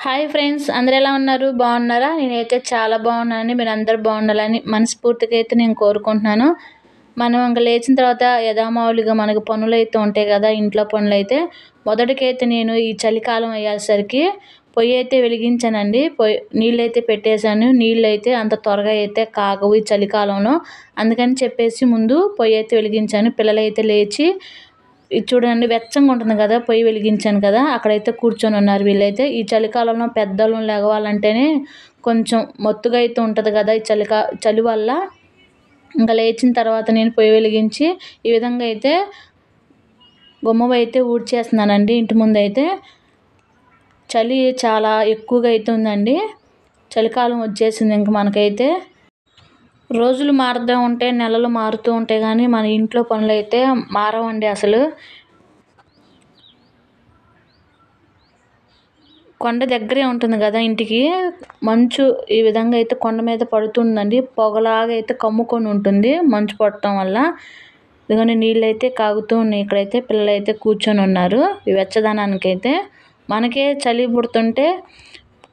Hi friends, అందరూ ఎలా ఉన్నారు? బాగున్నారా? నేనైతే చాలా బాగున్నానండి. మీరు అందరూ బాగుండాలని మనస్ఫూర్తిగా అయితే నేను కోరుకుంటున్నాను. మనం ఇంక లేచిన తర్వాత యథామామూలుగా మనకు పనులైతే ఉంటాయి కదా, ఇంట్లో పనులైతే. మొదటికైతే నేను ఈ చలికాలం అయ్యేసరికి పొయ్యి అయితే వెలిగించానండి. నీళ్ళైతే పెట్టేశాను. నీళ్ళైతే అంత త్వరగా అయితే కాగవు ఈ చలికాలంలో. అందుకని చెప్పేసి ముందు పొయ్యి అయితే వెలిగించాను. పిల్లలైతే లేచి ఇది చూడండి, వెచ్చంగా ఉంటుంది కదా, పొయ్యి వెలిగించాను కదా, అక్కడైతే కూర్చొని ఉన్నారు వీళ్ళైతే. ఈ చలికాలంలో పెద్దోళ్ళు లెగవాలంటేనే కొంచెం మత్తుగా అయితే ఉంటుంది కదా ఈ చలి వల్ల. ఇంకా లేచిన తర్వాత నేను పొయ్యి వెలిగించి ఈ విధంగా అయితే గుమ్మం అయితే ఊడ్చేస్తున్నానండి. ఇంటి ముందు అయితే చలి చాలా ఎక్కువగా అయితే ఉందండి. చలికాలం వచ్చేసింది ఇంక మనకైతే. రోజులు మారుతూ ఉంటే నెలలు మారుతూ ఉంటాయి, కానీ మన ఇంట్లో పనులు అయితే మారవండి అసలు. కొండ దగ్గరే ఉంటుంది కదా ఇంటికి. మంచు ఈ విధంగా అయితే కొండ మీద పడుతుందండి. పొగలాగా అయితే కమ్ముకొని ఉంటుంది మంచు పడటం వల్ల. ఇదిగోని నీళ్ళు అయితే కాగుతూ ఉన్నాయి. ఇక్కడైతే పిల్లలు అయితే కూర్చొని ఉన్నారు ఈ వెచ్చదనానికైతే. మనకే చలి పుడుతుంటే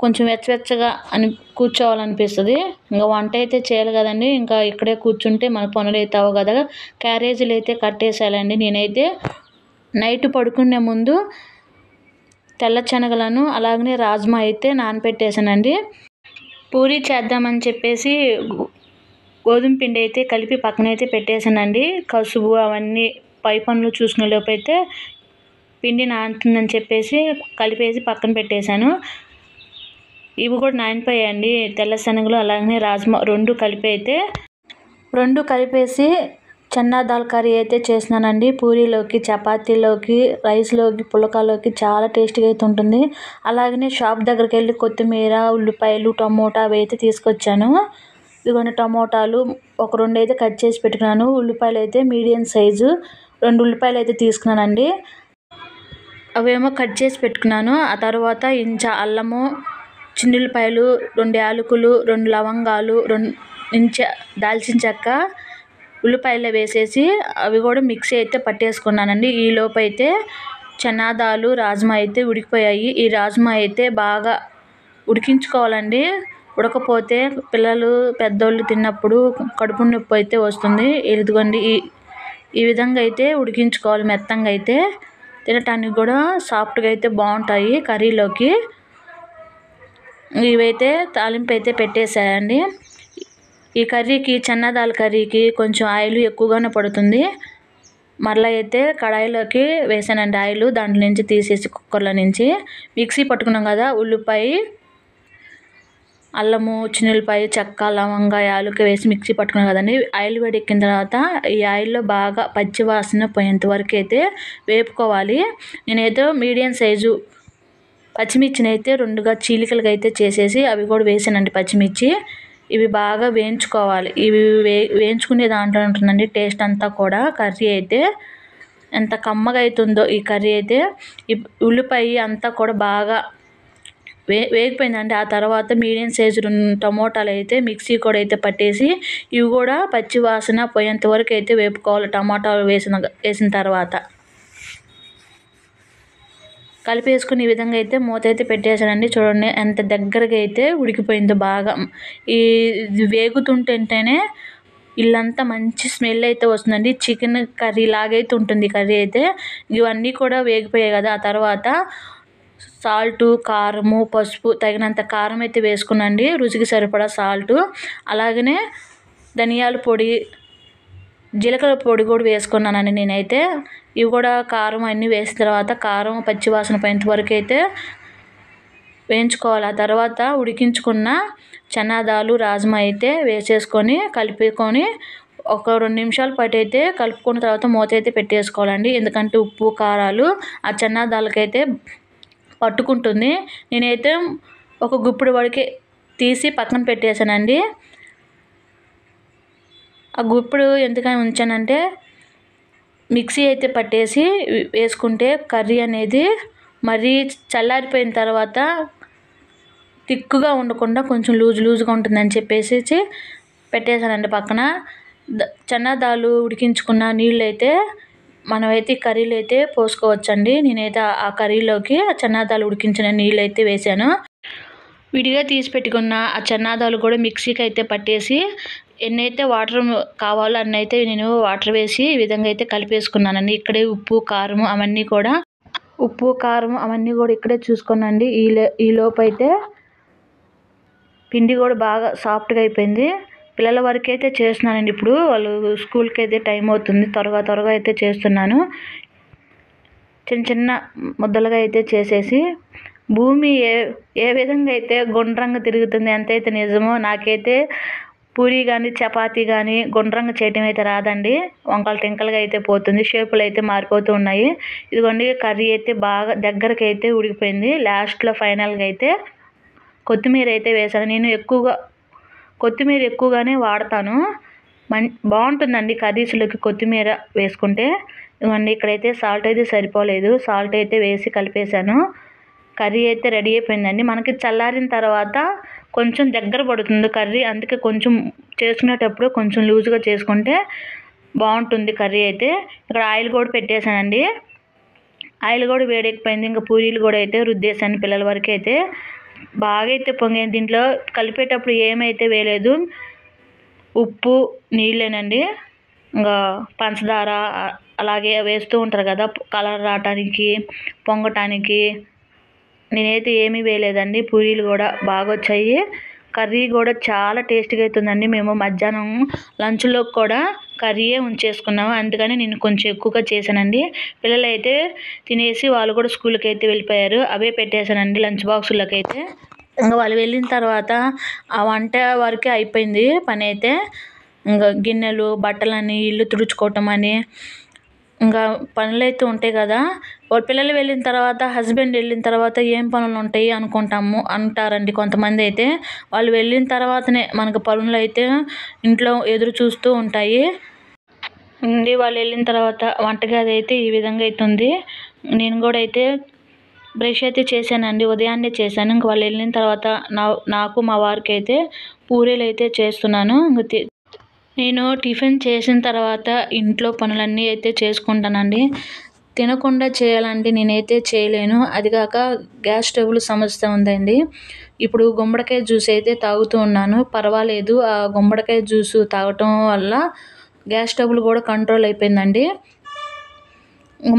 కొంచెం వెచ్చగా అని కూర్చోవాలనిపిస్తుంది. ఇంకా వంట అయితే చేయాలి కదండి. ఇంకా ఇక్కడే కూర్చుంటే మన పనులు అయితే అవ్వవు కదా. క్యారేజీలు అయితే కట్టేసేయాలండి. నేనైతే నైట్ పడుకునే ముందు తెల్ల శనగలను అలాగనే రాజ్మా అయితే నానపెట్టేసానండి. పూరీ చేద్దామని చెప్పేసి గోధుమ పిండి అయితే కలిపి పక్కనైతే పెట్టేసానండి. కసువు అవన్నీ పై పనులు చూసుకునే లోపు అయితే పిండి నానుతుందని చెప్పేసి కలిపేసి పక్కన పెట్టేశాను. ఇవి కూడా నానిపోయాయండి, తెల్ల శనగలు అలాగనే రాజ్మా రెండు కలిపేసి చన్నా దాల్ కర్రీ అయితే చేసినానండి. పూరీలోకి, చపాతీలోకి, రైస్లోకి, పుల్కాలోకి చాలా టేస్టీగా అయితే ఉంటుంది. అలాగనే షాప్ దగ్గరికి వెళ్ళి కొత్తిమీర, ఉల్లిపాయలు, టమోటా అవి అయితే తీసుకొచ్చాను. ఇదిగోండి టమోటాలు ఒక 2 అయితే కట్ చేసి పెట్టుకున్నాను. ఉల్లిపాయలు అయితే మీడియం సైజు 2 ఉల్లిపాయలు అయితే తీసుకున్నానండి. అవేమో కట్ చేసి పెట్టుకున్నాను. ఆ తర్వాత అల్లము, చిన్నుల్లిపాయలు, 2 యాలకులు, 2 లవంగాలు, 2 దాల్చిన చెక్క, ఉల్లిపాయలు వేసేసి అవి కూడా మిక్సీ అయితే పట్టేసుకున్నానండి. ఈ లోపు అయితే చనాదాలు, రాజ్మా అయితే ఉడికిపోయాయి. ఈ రాజ్మా అయితే బాగా ఉడికించుకోవాలండి. ఉడకపోతే పిల్లలు పెద్దోళ్ళు తిన్నప్పుడు కడుపు నొప్పి అయితే వస్తుంది. ఇదిగోండి ఈ విధంగా అయితే ఉడికించుకోవాలి మెత్తంగా అయితే. తినటానికి కూడా సాఫ్ట్గా అయితే బాగుంటాయి కర్రీలోకి. ఇవైతే తాలింపు అయితే పెట్టేసాయండి. ఈ కర్రీకి, చన్నదాల్ కర్రీకి కొంచెం ఆయిల్ ఎక్కువగానే పడుతుంది. మరలా అయితే కడాయిలోకి వేసానండి ఆయిల్. దాంట్లో నుంచి తీసేసి కుక్కర్లో నుంచి మిక్సీ పట్టుకున్నాం కదా, ఉల్లిపాయ, అల్లము, చిన్నుల్లిపాయ, చెక్క, లవంగ, యాలకులు వేసి మిక్సీ పట్టుకున్నాం కదండి. ఆయిల్ వేడెక్కిన తర్వాత ఈ ఆయిల్లో బాగా పచ్చి వాసన పోయేంత వరకు అయితే వేపుకోవాలి. నేనైతే మీడియం సైజు పచ్చిమిర్చిని అయితే 2గా చీలికలుగా అయితే చేసేసి అవి కూడా వేసానండి. పచ్చిమిర్చి ఇవి బాగా వేయించుకోవాలి. ఇవి వేయించుకునే దాంట్లో ఉంటుందండి టేస్ట్ అంతా కూడా. కర్రీ అయితే ఎంత కమ్మగా అవుతుందో ఈ కర్రీ అయితే. ఈ ఉల్లిపాయ అంతా కూడా బాగా వేగిపోయిందండి. ఆ తర్వాత మీడియం సైజు 2 టమోటాలు అయితే మిక్సీ కూడా అయితే పట్టేసి ఇవి కూడా పచ్చి వాసన పోయేంత వరకు అయితే వేపుకోవాలి. టమాటాలు వేసిన తర్వాత కలిపేసుకుని ఈ విధంగా అయితే మూత అయితే పెట్టేసానండి. చూడండి ఎంత దగ్గరగా అయితే ఉడికిపోయిందో బాగా. ఇది వేగుతుంటేనే ఇల్లంతా మంచి స్మెల్ అయితే వస్తుందండి. చికెన్ కర్రీ లాగైతే ఉంటుంది కర్రీ అయితే. ఇవన్నీ కూడా వేగిపోయాయి కదా. ఆ తర్వాత సాల్టు, కారము, పసుపు తగినంత కారం అయితే వేసుకున్నాండి. రుచికి సరిపడా సాల్టు, అలాగనే ధనియాల పొడి, జీలకర్ర పొడి కూడా వేసుకున్నానండి నేనైతే. ఇవి కూడా కారం అన్నీ వేసిన తర్వాత కారం పచ్చివాసన పోయేంత వరకు అయితే వేయించుకోవాలి. ఆ తర్వాత ఉడికించుకున్న చనాదాలు, రాజ్మా అయితే వేసేసుకొని కలుపుకొని ఒక 2 నిమిషాల పాటు అయితే కలుపుకున్న తర్వాత మూత అయితే పెట్టేసుకోవాలండి. ఎందుకంటే ఉప్పు, కారాలు ఆ చనాదాలకైతే పట్టుకుంటుంది. నేనైతే ఒక గుప్పిడి వరకు తీసి పక్కన పెట్టేశానండి. ఆ గుప్పుడు ఎందుకని ఉంచానంటే మిక్సీ అయితే పట్టేసి వేసుకుంటే కర్రీ అనేది మరీ చల్లారిపోయిన తర్వాత తిక్కుగా ఉండకుండా కొంచెం లూజ్గా ఉంటుందని చెప్పేసి పెట్టేశానండి పక్కన. చనాదాలు ఉడికించుకున్న నీళ్ళు అయితే మనమైతే ఈ కర్రీలో అయితే పోసుకోవచ్చండి. నేనైతే ఆ కర్రీలోకి చనాదాలు ఉడికించిన నీళ్ళు అయితే వేసాను. విడిగా తీసి పెట్టుకున్న ఆ చెన్నాదాలు కూడా మిక్సీకి అయితే పట్టేసి ఎన్నైతే వాటర్ కావాలో అన్నైతే నేను వాటర్ వేసి ఈ విధంగా అయితే కలిపేసుకున్నానండి. ఇక్కడే ఉప్పు కారం అవన్నీ కూడా ఇక్కడే చూసుకున్నాండి. ఈ లోపు అయితే పిండి కూడా బాగా సాఫ్ట్గా అయిపోయింది. పిల్లల వరకు అయితే చేస్తున్నానండి. ఇప్పుడు వాళ్ళు స్కూల్కి అయితే టైం అవుతుంది. త్వరగా అయితే చేస్తున్నాను. చిన్న ముద్దలుగా అయితే చేసేసి భూమి ఏ విధంగా అయితే గుండ్రంగా తిరుగుతుంది ఎంతైతే నిజమో, నాకైతే పూరి కానీ చపాతీ కానీ గుండ్రంగా చేయటం అయితే రాదండి. వంకలు టింకలుగా అయితే పోతుంది. షేపులు అయితే మారిపోతూ ఉన్నాయి. ఇదిగోండి కర్రీ అయితే బాగా దగ్గరకు అయితే ఉడికిపోయింది. లాస్ట్లో ఫైనల్గా అయితే కొత్తిమీర అయితే వేసాను. నేను కొత్తిమీర ఎక్కువగానే వాడతాను. బాగుంటుందండి కర్రీస్లోకి కొత్తిమీర వేసుకుంటే. ఇవ్వండి ఇక్కడైతే సాల్ట్ అయితే సరిపోలేదు. సాల్ట్ అయితే వేసి కలిపేశాను. కర్రీ అయితే రెడీ అయిపోయిందండి. మనకి చల్లారిన తర్వాత కొంచెం దగ్గర పడుతుంది కర్రీ. అందుకే కొంచెం చేసుకునేటప్పుడు కొంచెం లూజ్గా చేసుకుంటే బాగుంటుంది కర్రీ అయితే. ఇక్కడ ఆయిల్ కూడా పెట్టేశానండి. ఆయిల్ కూడా వేడెక్కిపోయింది. ఇంకా పూరీలు కూడా అయితే రుద్దేశాను పిల్లల వరకు అయితే. బాగా అయితే పొంగింది. దీంట్లో కలిపేటప్పుడు ఏమైతే వేయలేదు, ఉప్పు నీళ్ళేనండి. ఇంకా పంచదార అలాగే వేస్తూ ఉంటారు కదా కలర్ రావటానికి పొంగటానికి. నేనైతే ఏమీ వేయలేదండి. పూరీలు కూడా బాగా వచ్చాయి. కర్రీ కూడా చాలా టేస్ట్గా అవుతుందండి. మేము మధ్యాహ్నం లంచ్లో కూడా కర్రీయే ఉంచేసుకున్నాము. అందుకని నేను కొంచెం ఎక్కువగా చేశానండి. పిల్లలు అయితే తినేసి వాళ్ళు కూడా స్కూల్కి అయితే వెళ్ళిపోయారు. అవే పెట్టేశానండి లంచ్ బాక్సుల్లోకి అయితే. ఇంకా వాళ్ళు వెళ్ళిన తర్వాత ఆ వంట వరకే అయిపోయింది పని అయితే. ఇంకా గిన్నెలు బట్టలని ఇల్లు తుడుచుకోవటం అని ఇంకా పనులు అయితే ఉంటాయి కదా. వాళ్ళ పిల్లలు వెళ్ళిన తర్వాత హస్బెండ్ వెళ్ళిన తర్వాత ఏం పనులు ఉంటాయి అంటారండి కొంతమంది అయితే. వాళ్ళు వెళ్ళిన తర్వాతనే మనకు పనులు అయితే ఇంట్లో ఎదురు చూస్తూ ఉంటాయి. వాళ్ళు వెళ్ళిన తర్వాత వంటగది అయితే ఈ విధంగా అవుతుంది. నేను కూడా అయితే బ్రష్ అయితే చేశానండి. ఉదయాన్నే చేశాను. ఇంక వాళ్ళు వెళ్ళిన తర్వాత నాకు మా వారికి అయితే పూరీలు అయితే చేస్తున్నాను. నేను టిఫిన్ చేసిన తర్వాత ఇంట్లో పనులన్నీ అయితే చేసుకుంటానండి. తినకుండా చేయాలంటే నేనైతే చేయలేను. అదిగాక గ్యాస్ ట్రబుల్ సమస్య ఉందండి. ఇప్పుడు గుమ్మడికాయ జ్యూస్ అయితే తాగుతూ ఉన్నాను. పర్వాలేదు. ఆ గుమ్మడికాయ జ్యూస్ తాగటం వల్ల గ్యాస్ ట్రబుల్ కూడా కంట్రోల్ అయిపోయిందండి.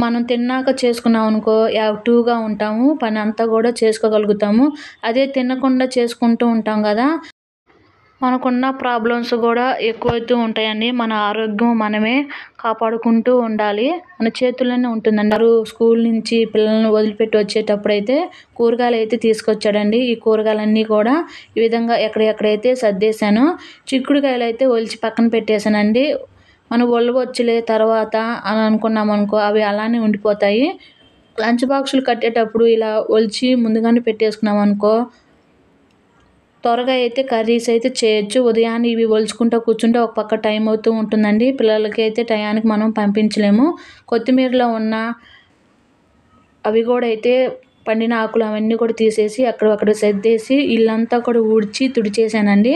మనం తిన్నాక చేసుకున్నాం అనుకో యాక్టివ్గా ఉంటాము. పని అంతా కూడా చేసుకోగలుగుతాము. అదే తినకుండా చేసుకుంటూ ఉంటాం కదా, మనకున్న ప్రాబ్లమ్స్ కూడా ఎక్కువవుతూ ఉంటాయండి. మన ఆరోగ్యం మనమే కాపాడుకుంటూ ఉండాలి. మన చేతుల్లోనే ఉంటుందండి. స్కూల్ నుంచి పిల్లల్ని వదిలిపెట్టి వచ్చేటప్పుడు అయితే కూరగాయలు అయితే తీసుకొచ్చాడండి. ఈ కూరగాయలన్నీ కూడా ఈ విధంగా ఎక్కడెక్కడైతే సర్దేశాను. చిక్కుడుకాయలు అయితే ఒలిచి పక్కన పెట్టేశానండి. మనం ఒలవచ్చులే తర్వాత అని అనుకున్నాం అనుకో అవి అలానే ఉండిపోతాయి. లంచ్ బాక్సులు కట్టేటప్పుడు ఇలా ఒలిచి ముందుగానే పెట్టేసుకున్నాం అనుకో త్వరగా అయితే కర్రీస్ అయితే చేయొచ్చు. ఉదయాన్నే ఇవి ఒలుచుకుంటూ కూర్చుంటే ఒక పక్క టైం అవుతూ ఉంటుందండి. పిల్లలకి అయితే టయానికి మనం పంపించలేము. కొత్తిమీరలో ఉన్న అవి కూడా అయితే పండిన ఆకులు అవన్నీ కూడా తీసేసి అక్కడ సర్దేసి ఇల్లంతా కూడా ఊడ్చి తుడిచేసానండి.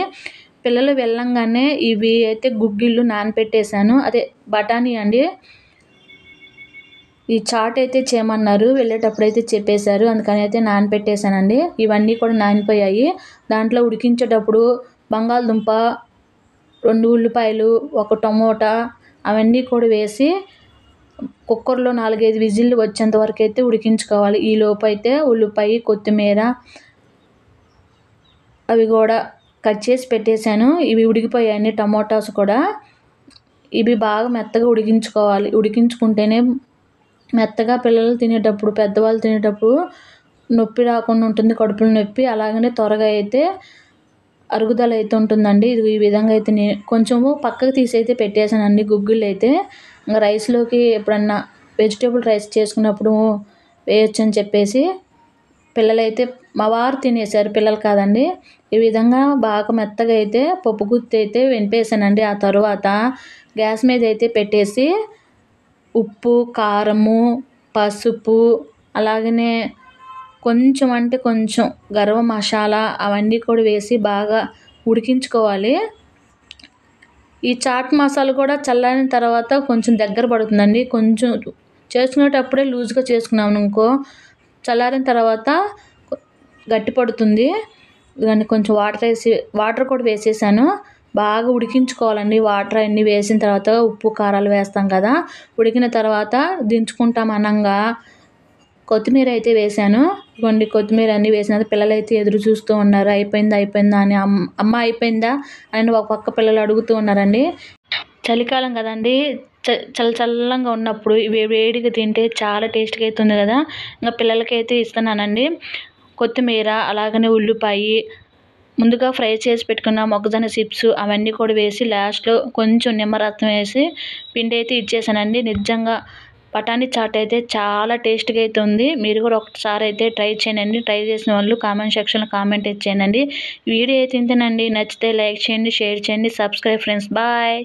పిల్లలు వెళ్ళంగానే ఇవి అయితే గుగ్గిళ్ళు నానపెట్టేశాను. అదే బఠానీ అండి. ఈ చాట్ అయితే చేయమన్నారు. వెళ్ళేటప్పుడు అయితే చెప్పేశారు. అందుకని అయితే నానపెట్టేశానండి. ఇవన్నీ కూడా నానిపోయాయి. దాంట్లో ఉడికించేటప్పుడు బంగాళదుంప, 2 ఉల్లిపాయలు, 1 టమోటా అవన్నీ కూడా వేసి కుక్కర్లో 4-5 విజిల్లు వచ్చేంత వరకు అయితే ఉడికించుకోవాలి. ఈ లోపు అయితే ఉల్లిపాయ, కొత్తిమీర అవి కూడా కట్ చేసి పెట్టేశాను. ఇవి ఉడికిపోయాయండి. టమోటాస్ కూడా ఇవి బాగా మెత్తగా ఉడికించుకోవాలి. ఉడికించుకుంటేనే మెత్తగా పిల్లలు తినేటప్పుడు పెద్దవాళ్ళు తినేటప్పుడు నొప్పి రాకుండా ఉంటుంది. కడుపులో నొప్పి అలాగనే త్వరగా అయితే అరుగుదల అయితే ఉంటుందండి. ఇది ఈ విధంగా అయితే నేను కొంచెము పక్కకు తీసి అయితే పెట్టేశానండి గుగ్గిళ్ళు అయితే. ఇంకా రైస్లోకి ఎప్పుడన్నా వెజిటేబుల్ రైస్ చేసుకున్నప్పుడు వేయొచ్చు అని చెప్పేసి పిల్లలైతే మా వారు తినేశారు. పిల్లలు కాదండి. ఈ విధంగా బాగా మెత్తగా అయితే పప్పు గుత్తి అయితే వెనిపేశానండి. ఆ తర్వాత గ్యాస్ మీద అయితే పెట్టేసి ఉప్పు, కారము, పసుపు అలాగనే కొంచెం అంటే కొంచెం గరం మసాలా అవన్నీ కూడా వేసి బాగా ఉడికించుకోవాలి. ఈ చాట్ మసాలా కూడా చల్లారిన తర్వాత కొంచెం దగ్గర పడుతుందండి. కొంచెం చేసుకునేటప్పుడే లూజ్గా చేసుకున్నాం అనుకో చల్లారిన తర్వాత గట్టి పడుతుంది. దాన్ని కొంచెం వాటర్ కూడా వేసేసాను. బాగా ఉడికించుకోవాలండి. వాటర్ అన్నీ వేసిన తర్వాత ఉప్పు, కారాలు వేస్తాం కదా! ఉడికిన తర్వాత దించుకుంటాం అనంగా కొత్తిమీర అయితే వేశాను. ఇదిగోండి కొత్తిమీర అన్నీ వేసిన తర్వాత పిల్లలైతే ఎదురు చూస్తూ ఉన్నారు. అయిపోయిందా? అయిపోయిందా? అని అమ్మ అయిపోయిందా? అని ఒక పక్క పిల్లలు అడుగుతూ ఉన్నారండి. చలికాలం కదండీ! చల్లంగా ఉన్నప్పుడు వేడిగా తింటే చాలా టేస్ట్‌గా అయితే ఉంది కదా! ఇంక పిల్లలకైతే ఇస్తున్నానండి. కొత్తిమీర అలాగనే ఉల్లిపాయి, ముందుగా ఫ్రై చేసి పెట్టుకున్న మొక్కజొన్న చిప్స్ అవన్నీ కూడా వేసి లాస్ట్‌లో కొంచెం నిమ్మరసం వేసి పిండి అయితే ఇచ్చేసానండి. నిజంగా బఠానీ చాట్ అయితే చాలా టేస్ట్‌గా అయితే ఉంది. మీరు కూడా ఒకసారి అయితే ట్రై చేయండి. ట్రై చేసిన వాళ్ళు కామెంట్ సెక్షన్‌లో కామెంట్ అయితే చేయండి. వీడియో అయితే ఇంతేనండి. నచ్చితే లైక్ చేయండి, షేర్ చేయండి, సబ్స్క్రైబ్ ఫ్రెండ్స్. బాయ్.